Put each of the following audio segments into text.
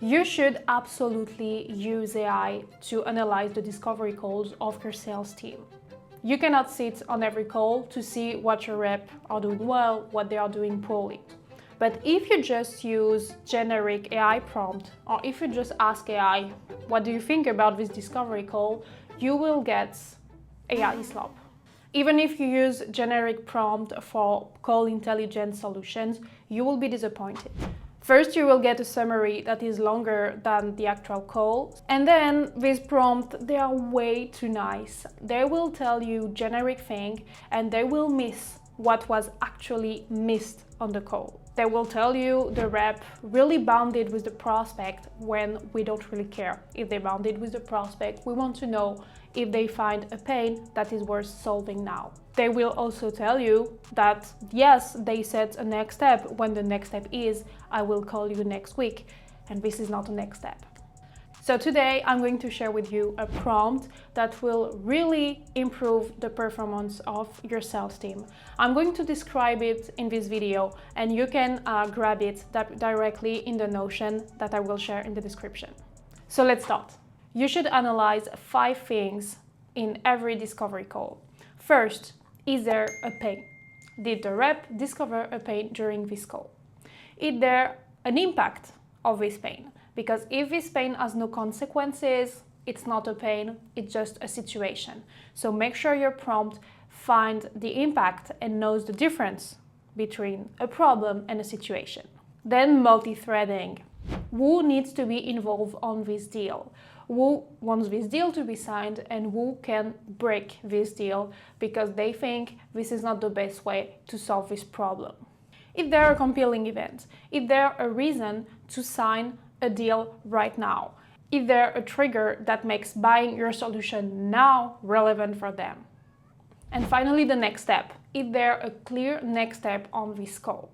You should absolutely use AI to analyze the discovery calls of your sales team. You cannot sit on every call to see what your rep are doing well, what they are doing poorly. But if you just use generic AI prompt, or if you just ask AI, what do you think about this discovery call, you will get AI slop. Even if you use generic prompt for call intelligence solutions, you will be disappointed. First, you will get a summary that is longer than the actual call. And then this prompt, they are way too nice. They will tell you generic thing and they will miss what was actually missed on the call. They will tell you the rep really bonded with the prospect when we don't really care. If they bonded with the prospect, we want to know if they find a pain that is worth solving now. They will also tell you that yes, they set a next step when the next step is, I will call you next week, and this is not a next step. So today I'm going to share with you a prompt that will really improve the performance of your sales team. I'm going to describe it in this video and you can grab it directly in the Notion that I will share in the description. So let's start. You should analyze 5 things in every discovery call. First, is there a pain? Did the rep discover a pain during this call? Is there an impact of this pain? Because if this pain has no consequences, it's not a pain, it's just a situation. So make sure your prompt finds the impact and knows the difference between a problem and a situation. Then multi-threading. Who needs to be involved on this deal? Who wants this deal to be signed and who can break this deal because they think this is not the best way to solve this problem? If there are compelling events, if there are a reason to sign a deal right now, if there a trigger that makes buying your solution now relevant for them. And finally, the next step, if there a clear next step on this call.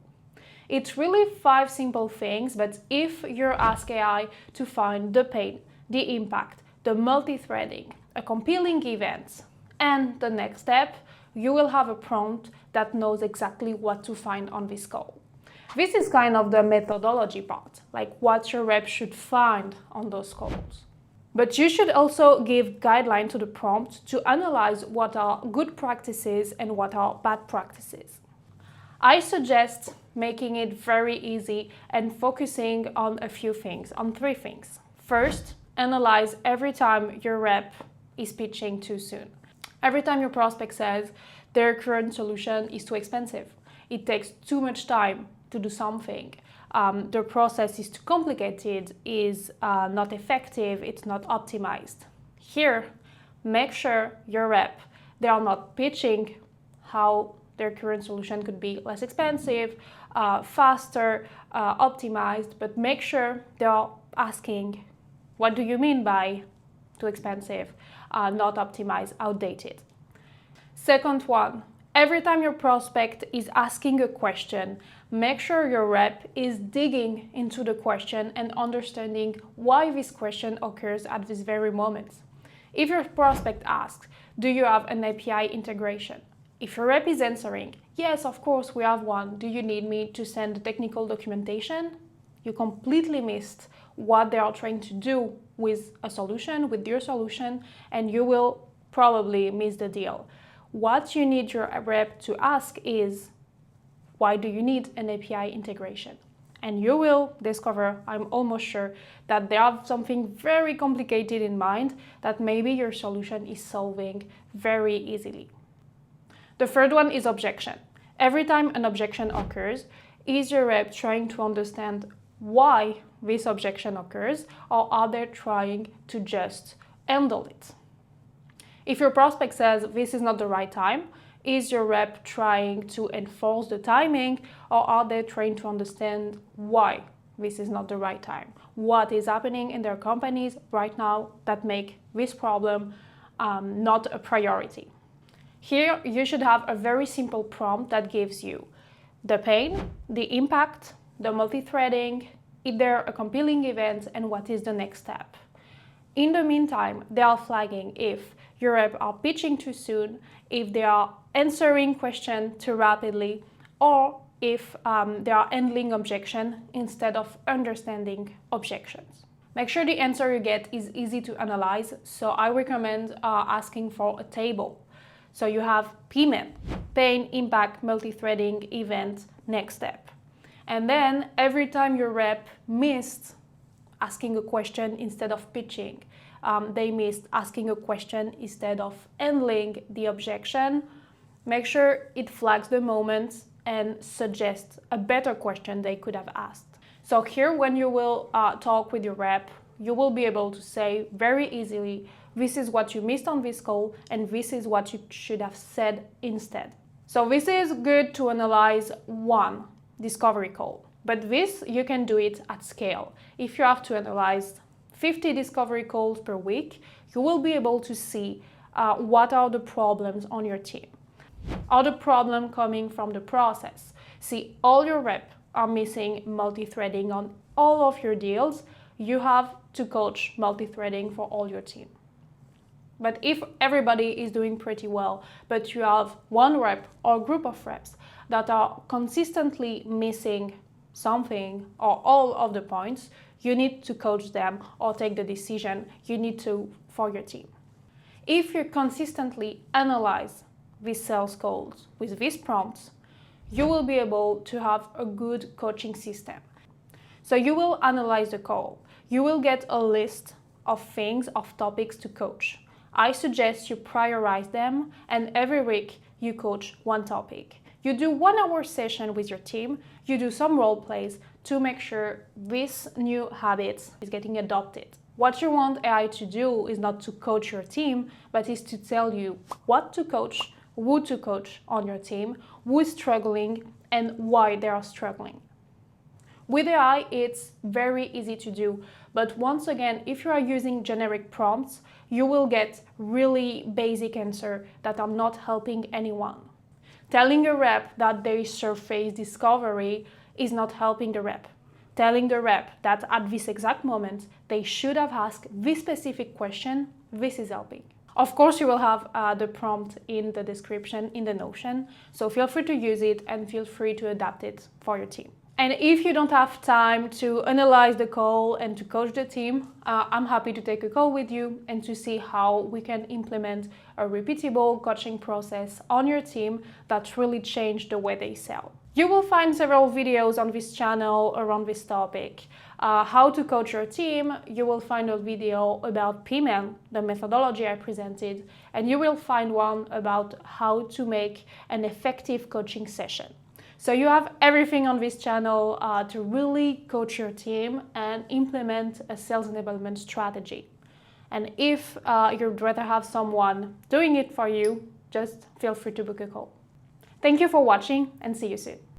It's really 5 simple things, but if you ask AI to find the pain, the impact, the multi-threading, a compelling event, and the next step, you will have a prompt that knows exactly what to find on this call. This is kind of the methodology part, like what your rep should find on those calls. But you should also give guidelines to the prompt to analyze what are good practices and what are bad practices. I suggest making it very easy and focusing on a few things, on 3 things. First, analyze every time your rep is pitching too soon. Every time your prospect says their current solution is too expensive, it takes too much time to do something, the process is too complicated, is not effective, it's not optimized. Here, make sure your rep, they are not pitching how their current solution could be less expensive, faster, optimized, but make sure they are asking, what do you mean by too expensive, not optimized, outdated? Second one, every time your prospect is asking a question, make sure your rep is digging into the question and understanding why this question occurs at this very moment. If your prospect asks, do you have an API integration? If your rep is answering, yes, of course we have one, do you need me to send the technical documentation? You completely missed what they are trying to do with a solution, with your solution, and you will probably miss the deal. What you need your rep to ask is, why do you need an API integration? And you will discover, I'm almost sure, that they have something very complicated in mind that maybe your solution is solving very easily. The third one is objection. Every time an objection occurs, is your rep trying to understand why this objection occurs, or are they trying to just handle it? If your prospect says this is not the right time, is your rep trying to enforce the timing, or are they trying to understand why this is not the right time? What is happening in their companies right now that make this problem not a priority? Here, you should have a very simple prompt that gives you the pain, the impact, the multi-threading, if there are a compelling event, and what is the next step. In the meantime, they are flagging if your rep are pitching too soon, if they are answering questions too rapidly, or if they are handling objection instead of understanding objections. Make sure the answer you get is easy to analyze, so I recommend asking for a table. So you have PIMEN, pain, impact, multithreading, event, next step. And then every time your rep missed asking a question instead of pitching, they missed asking a question instead of handling the objection, make sure it flags the moment and suggests a better question they could have asked. So here, when you will talk with your rep, you will be able to say very easily, this is what you missed on this call, and this is what you should have said instead. So this is good to analyze one discovery call, but this, you can do it at scale. If you have to analyze 50 discovery calls per week, you will be able to see what are the problems on your team. Are the problems coming from the process? See, all your reps are missing multi-threading on all of your deals. You have to coach multi-threading for all your team. But if everybody is doing pretty well, but you have one rep or group of reps that are consistently missing something or all of the points, you need to coach them or take the decision you need to for your team. If you consistently analyze these sales calls with these prompts, you will be able to have a good coaching system. So you will analyze the call. You will get a list of things, of topics to coach. I suggest you prioritize them, and every week you coach one topic. You do 1 hour session with your team, you do some role plays to make sure this new habit is getting adopted. What you want AI to do is not to coach your team, but is to tell you what to coach, who to coach on your team, who is struggling, and why they are struggling. With AI, it's very easy to do, but once again, if you are using generic prompts, you will get really basic answers that are not helping anyone. Telling a rep that they surface discovery is not helping the rep. Telling the rep that at this exact moment they should have asked this specific question, this is helping. Of course, you will have the prompt in the description in the Notion, so feel free to use it and feel free to adapt it for your team. And if you don't have time to analyze the call and to coach the team, I'm happy to take a call with you and to see how we can implement a repeatable coaching process on your team that really change the way they sell. You will find several videos on this channel around this topic. How to coach your team, you will find a video about PIMEN, the methodology I presented, and you will find one about how to make an effective coaching session. So you have everything on this channel to really coach your team and implement a sales enablement strategy. And if you'd rather have someone doing it for you, just feel free to book a call. Thank you for watching and see you soon.